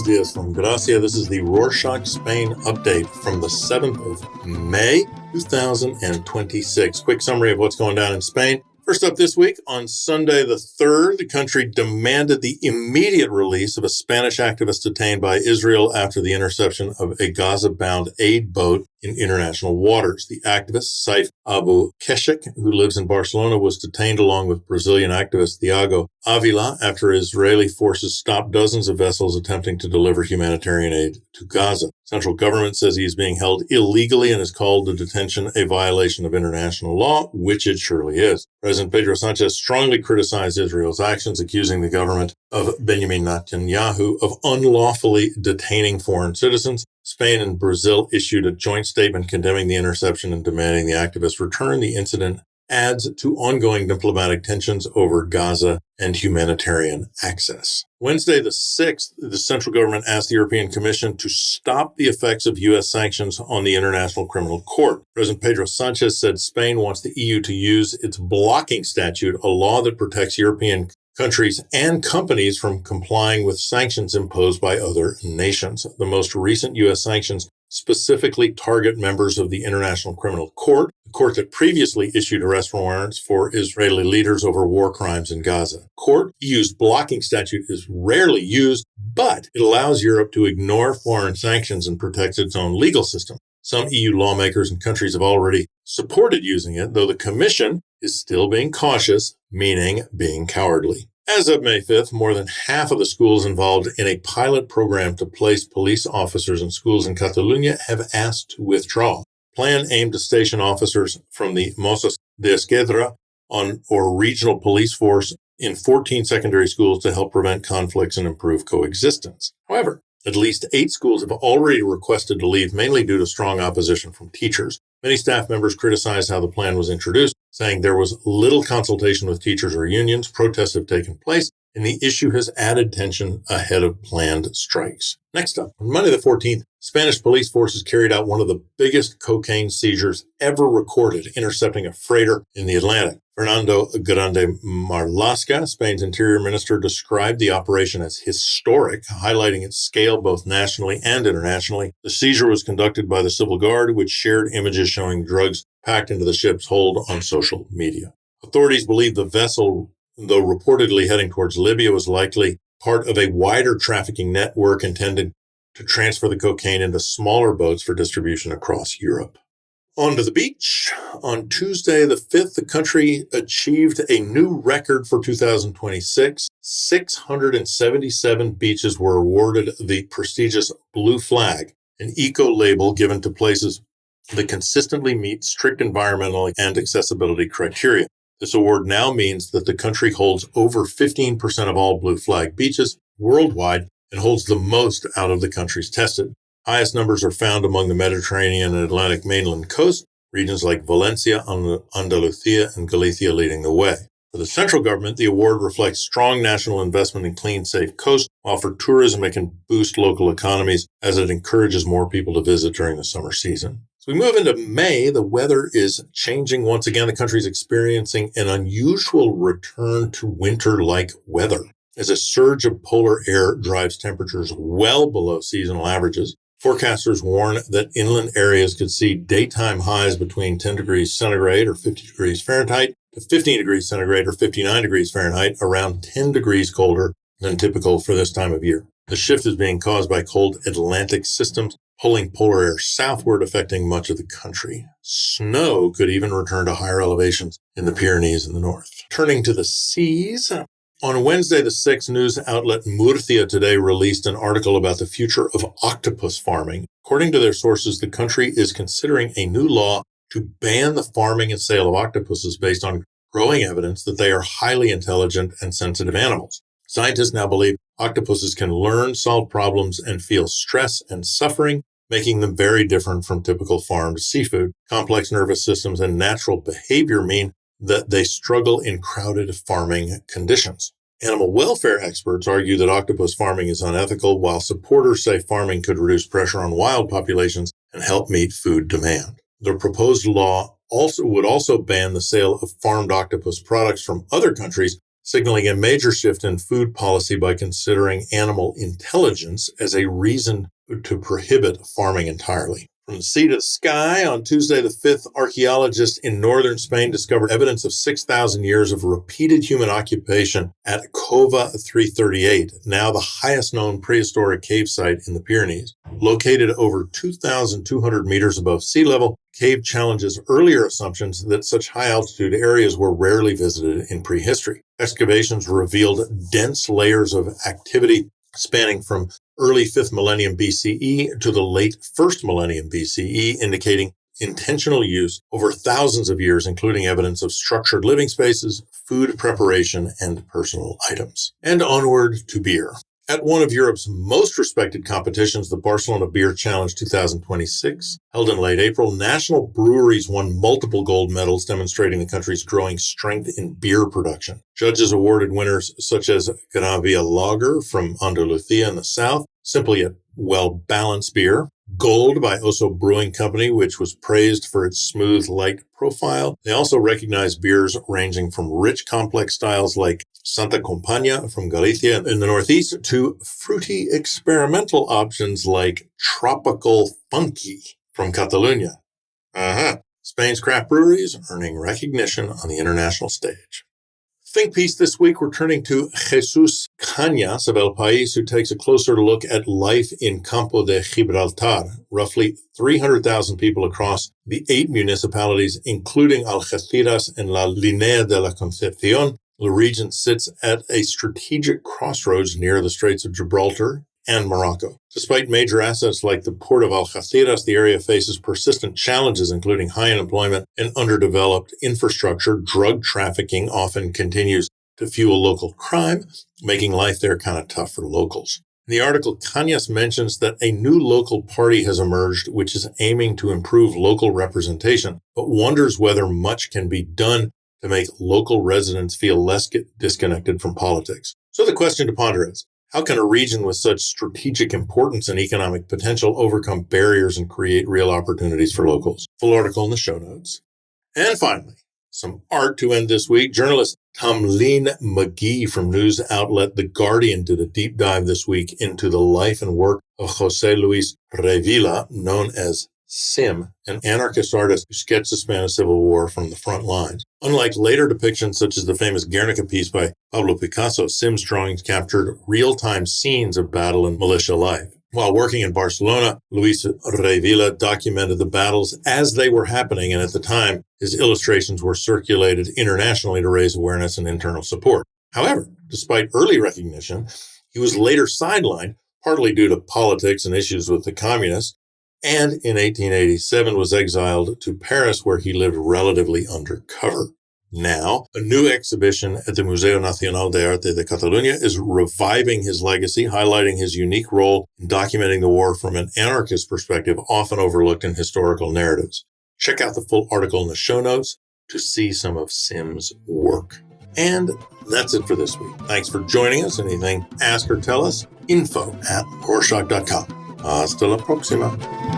dias from Gracia. This is the Rorschach Spain update from the 7th of May, 2026. Quick summary of what's going down in Spain. First up this week, on Sunday the 3rd, the country demanded the immediate release of a Spanish activist detained by Israel after the interception of a Gaza-bound aid boat in international waters. The activist, Saif Abu Keshek, who lives in Barcelona, was detained along with Brazilian activist Thiago Avila after Israeli forces stopped dozens of vessels attempting to deliver humanitarian aid to Gaza. Central government says he is being held illegally and has called the detention a violation of international law, which it surely is. President Pedro Sanchez strongly criticized Israel's actions, accusing the government of Benjamin Netanyahu of unlawfully detaining foreign citizens. Spain and Brazil issued a joint statement condemning the interception and demanding the activists return. The incident adds to ongoing diplomatic tensions over Gaza and humanitarian access. Wednesday the 6th, the central government asked the European Commission to stop the effects of U.S. sanctions on the International Criminal Court. President Pedro Sanchez said Spain wants the EU to use its blocking statute, a law that protects European countries and companies from complying with sanctions imposed by other nations. The most recent U.S. sanctions specifically target members of the International Criminal Court, the court that previously issued arrest warrants for Israeli leaders over war crimes in Gaza. Court EU's blocking statute is rarely used, but it allows Europe to ignore foreign sanctions and protects its own legal system. Some EU lawmakers and countries have already supported using it, though the Commission is still being cautious, meaning being cowardly. As of May 5th, more than half of the schools involved in a pilot program to place police officers in schools in Catalonia have asked to withdraw. Plan aimed to station officers from the Mossos d'Esquadra or regional police force in 14 secondary schools to help prevent conflicts and improve coexistence. However, at least 8 schools have already requested to leave, mainly due to strong opposition from teachers. Many staff members criticized how the plan was introduced, saying there was little consultation with teachers or unions, protests have taken place, and the issue has added tension ahead of planned strikes. Next up, on Monday the 14th, Spanish police forces carried out one of the biggest cocaine seizures ever recorded, intercepting a freighter in the Atlantic. Fernando Grande Marlaska, Spain's interior minister, described the operation as historic, highlighting its scale both nationally and internationally. The seizure was conducted by the Civil Guard, which shared images showing drugs packed into the ship's hold on social media. Authorities believe the vessel, though reportedly heading towards Libya, was likely part of a wider trafficking network intended to transfer the cocaine into smaller boats for distribution across Europe. On to the beach. On Tuesday, the 5th, the country achieved a new record for 2026. 677 beaches were awarded the prestigious Blue Flag, an eco-label given to places that consistently meet strict environmental and accessibility criteria. This award now means that the country holds over 15% of all Blue Flag beaches worldwide and holds the most out of the countries tested. Highest numbers are found among the Mediterranean and Atlantic mainland coast, regions like Valencia, Andalucia, and Galicia leading the way. For the central government, the award reflects strong national investment in clean, safe coasts, while for tourism it can boost local economies as it encourages more people to visit during the summer season. As we move into May, the weather is changing once again. The country is experiencing an unusual return to winter-like weather as a surge of polar air drives temperatures well below seasonal averages. Forecasters warn that inland areas could see daytime highs between 10 degrees centigrade or 50 degrees Fahrenheit to 15 degrees centigrade or 59 degrees Fahrenheit, around 10 degrees colder than typical for this time of year. The shift is being caused by cold Atlantic systems pulling polar air southward, affecting much of the country. Snow could even return to higher elevations in the Pyrenees in the north. Turning to the seas, on Wednesday, the 6th, news outlet Murcia Today released an article about the future of octopus farming. According to their sources, the country is considering a new law to ban the farming and sale of octopuses based on growing evidence that they are highly intelligent and sensitive animals. Scientists now believe octopuses can learn, solve problems, and feel stress and suffering, making them very different from typical farmed seafood. Complex nervous systems and natural behavior mean that they struggle in crowded farming conditions. Animal welfare experts argue that octopus farming is unethical, while supporters say farming could reduce pressure on wild populations and help meet food demand. The proposed law would also ban the sale of farmed octopus products from other countries, signaling a major shift in food policy by considering animal intelligence as a reason to prohibit farming entirely. From the sea to the sky, on Tuesday the 5th, archaeologists in northern Spain discovered evidence of 6,000 years of repeated human occupation at Cova 338, now the highest known prehistoric cave site in the Pyrenees. Located over 2,200 meters above sea level, cave challenges earlier assumptions that such high-altitude areas were rarely visited in prehistory. Excavations revealed dense layers of activity spanning from early 5th millennium BCE to the late 1st millennium BCE, indicating intentional use over thousands of years, including evidence of structured living spaces, food preparation, and personal items. And onward to beer. At one of Europe's most respected competitions, the Barcelona Beer Challenge 2026, held in late April, national breweries won multiple gold medals, demonstrating the country's growing strength in beer production. Judges awarded winners such as Gran Via Lager from Andalucia in the south, simply a well-balanced beer. Gold by Oso Brewing Company, which was praised for its smooth, light profile. They also recognized beers ranging from rich, complex styles like Santa Compaña from Galicia in the northeast to fruity, experimental options like Tropical Funky from Catalonia. Spain's craft breweries earning recognition on the international stage. Think Piece this week, we're turning to Jesús Cañas of El País, who takes a closer look at life in Campo de Gibraltar, roughly 300,000 people across the 8 municipalities, including Algeciras and La Línea de la Concepción. The region sits at a strategic crossroads near the Straits of Gibraltar and Morocco. Despite major assets like the port of Algeciras, the area faces persistent challenges, including high unemployment and underdeveloped infrastructure. Drug trafficking often continues to fuel local crime, making life there kind of tough for locals. In the article, Cañas mentions that a new local party has emerged, which is aiming to improve local representation, but wonders whether much can be done to make local residents feel less disconnected from politics. So the question to ponder is, how can a region with such strategic importance and economic potential overcome barriers and create real opportunities for locals? Full article in the show notes. And finally, some art to end this week. Journalist Tamlene McGee from news outlet The Guardian did a deep dive this week into the life and work of José Luis Revilla, known as Sim, an anarchist artist who sketched the Spanish Civil War from the front lines. Unlike later depictions such as the famous Guernica piece by Pablo Picasso, Sim's drawings captured real-time scenes of battle and militia life. While working in Barcelona, Luis Revilla documented the battles as they were happening, and at the time, his illustrations were circulated internationally to raise awareness and internal support. However, despite early recognition, he was later sidelined, partly due to politics and issues with the communists, and in 1887 was exiled to Paris, where he lived relatively undercover. Now, a new exhibition at the Museo Nacional de Arte de Catalunya is reviving his legacy, highlighting his unique role in documenting the war from an anarchist perspective, often overlooked in historical narratives. Check out the full article in the show notes to see some of Sim's work. And that's it for this week. Thanks for joining us. Anything, ask or tell us, info@rorschach.com. Hasta la próxima.